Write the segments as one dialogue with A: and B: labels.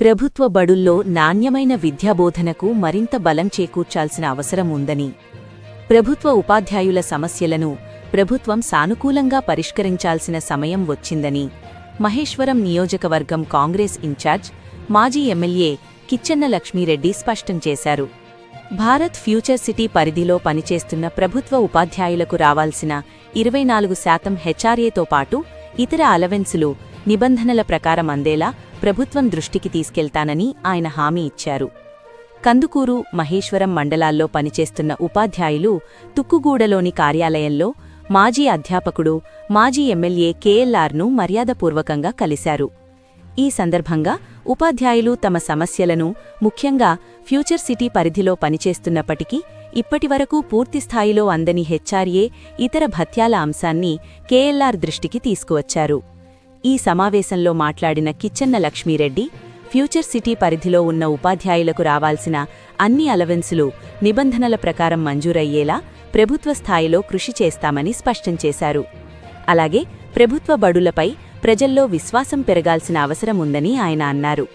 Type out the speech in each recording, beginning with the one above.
A: ప్రభుత్వ బడుల్లో నాణ్యమైన విద్యాబోధనకు మరింత బలం చేకూర్చాల్సిన అవసరం ఉందని, ప్రభుత్వ ఉపాధ్యాయుల సమస్యలను ప్రభుత్వం సానుకూలంగా పరిష్కరించాల్సిన సమయం వచ్చిందని మహేశ్వరం నియోజకవర్గం కాంగ్రెస్ ఇన్ఛార్జ్ మాజీ ఎమ్మెల్యే కిచ్చెన్న లక్ష్మీరెడ్డి స్పష్టం చేశారు. భారత్ ఫ్యూచర్ సిటీ పరిధిలో పనిచేస్తున్న ప్రభుత్వ ఉపాధ్యాయులకు రావాల్సిన 24% హెచ్ఆర్ఏతో పాటు ఇతర అలవెన్సులు నిబంధనల ప్రకారం అందేలా ప్రభుత్వం దృష్టికి తీసుకెళ్తానని ఆయన హామీ ఇచ్చారు. కందుకూరు, మహేశ్వరం మండలాల్లో పనిచేస్తున్న ఉపాధ్యాయులు తుక్కుగూడలోని కార్యాలయంలో మాజీ అధ్యాపకుడు, మాజీ ఎమ్మెల్యే కేఎల్ఆర్ను మర్యాదపూర్వకంగా కలిశారు. ఈ సందర్భంగా ఉపాధ్యాయులు తమ సమస్యలను, ముఖ్యంగా ఫ్యూచర్ సిటీ పరిధిలో పనిచేస్తున్నప్పటికీ ఇప్పటివరకు పూర్తిస్థాయిలో అందని హెచ్ఆర్ఏ, ఇతర భత్యాల అంశాన్ని కేఎల్ఆర్ దృష్టికి తీసుకువచ్చారు. ఈ సమావేశంలో మాట్లాడిన కిచ్చెన్న లక్ష్మీరెడ్డి, ఫ్యూచర్ సిటీ పరిధిలో ఉన్న ఉపాధ్యాయులకు రావాల్సిన అన్ని అలవెన్సులు నిబంధనల ప్రకారం మంజూరయ్యేలా ప్రభుత్వ స్థాయిలో కృషి చేస్తామని స్పష్టం చేశారు. అలాగే ప్రభుత్వ బడులపై ప్రజల్లో విశ్వాసం పెరగాల్సిన అవసరం ఉందని ఆయన అన్నారు.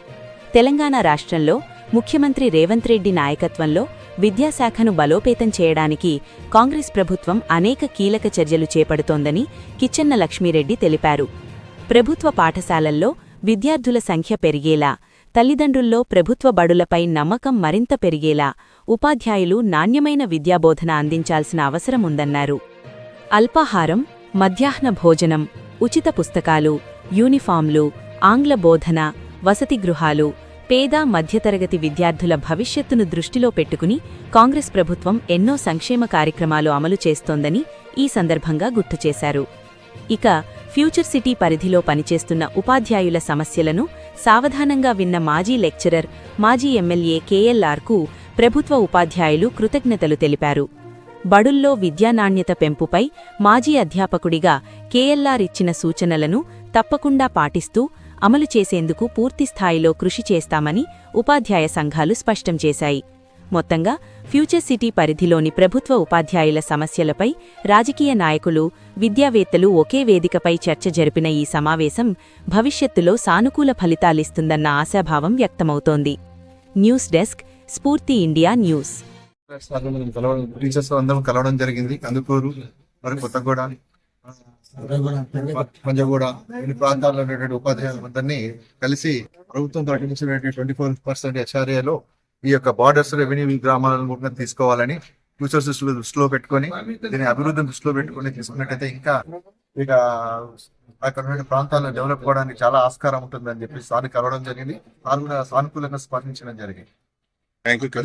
A: తెలంగాణ రాష్ట్రంలో ముఖ్యమంత్రి రేవంత్ రెడ్డి నాయకత్వంలో విద్యాశాఖను బలోపేతం చేయడానికి కాంగ్రెస్ ప్రభుత్వం అనేక కీలక చర్యలు చేపడుతోందని కిచ్చెన్న లక్ష్మీరెడ్డి తెలిపారు. ప్రభుత్వ పాఠశాలల్లో విద్యార్థుల సంఖ్య పెరిగేలా, తల్లిదండ్రుల్లో ప్రభుత్వ బడులపై నమ్మకం మరింత పెరిగేలా ఉపాధ్యాయులు నాణ్యమైన విద్యాబోధన అందించాల్సిన అవసరం ఉందన్నారు. అల్పాహారం, మధ్యాహ్న భోజనం, ఉచిత పుస్తకాలు, యూనిఫాంలు, ఆంగ్ల బోధన, వసతి గృహాలు, పేద మధ్యతరగతి విద్యార్థుల భవిష్యత్తును దృష్టిలో పెట్టుకుని కాంగ్రెస్ ప్రభుత్వం ఎన్నో సంక్షేమ కార్యక్రమాలు అమలు చేస్తోందని ఈ సందర్భంగా గుర్తుచేశారు. ఇక ఫ్యూచర్ సిటీ పరిధిలో పనిచేస్తున్న ఉపాధ్యాయుల సమస్యలను సావధానంగా విన్న మాజీ లెక్చరర్, మాజీ ఎమ్మెల్యే కేఎల్ఆర్కు ప్రభుత్వ ఉపాధ్యాయులు కృతజ్ఞతలు తెలిపారు. బడుల్లో విద్యా నాణ్యత పెంపుపై మాజీ అధ్యాపకుడిగా కేఎల్ఆర్ ఇచ్చిన సూచనలను తప్పకుండా పాటిస్తూ అమలు చేసేందుకు పూర్తిస్థాయిలో కృషి చేస్తామని ఉపాధ్యాయ సంఘాలు స్పష్టం చేశాయి. మొత్తంగా ఫ్యూచర్ సిటీ పరిధిలోని ప్రభుత్వ ఉపాధ్యాయుల సమస్యలపై రాజకీయ నాయకులు, విద్యావేత్తలు ఒకే వేదికపై చర్చ జరిపిన ఈ సమావేశం భవిష్యత్తులో సానుకూల ఫలితాలిస్తుందన్న ఆశాభావం వ్యక్తమవుతోంది. న్యూస్ డెస్క్, స్ఫూర్తి ఇండియా న్యూస్.
B: టీచర్స్ అందరం కలవడం జరిగింది. కందుకూరు మరియు కొత్తగూడ, పంజగూడ ఈ ప్రాంతాల్లో ఉన్నటువంటి ఉపాధ్యాయులందరినీ కలిసి ప్రభుత్వం ప్రకటించినటువంటి 24% హెచ్ఆర్ఏలో ఈ యొక్క బార్డర్స్ రెవెన్యూ గ్రామాలను కూడా తీసుకోవాలని ఫ్యూచర్స్ దృష్టిలో పెట్టుకొని, దీని అభివృద్ధిని దృష్టిలో పెట్టుకుని తీసుకున్నట్టయితే ఇంకా ఇక అక్కడ ప్రాంతాలను డెవలప్ అవడానికి చాలా ఆస్కారం ఉంటుందని చెప్పి సార్ కలవడం జరిగింది. సానుకూలంగా స్పందించడం జరిగింది.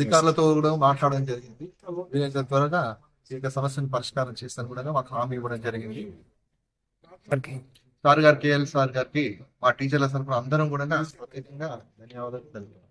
B: అధికారులతో కూడా మాట్లాడడం జరిగింది. వీలైనంత త్వరగా ఈ సమస్యను పరిష్కారం చేస్తాను కూడా మాకు హామీ ఇవ్వడం జరిగింది. సార్ గారు, కేఎల్ సార్ గారికి, మా టీచర్ల తరఫున అందరం కూడా ప్రత్యేకంగా ధన్యవాదాలు తెలుపుతున్నాం.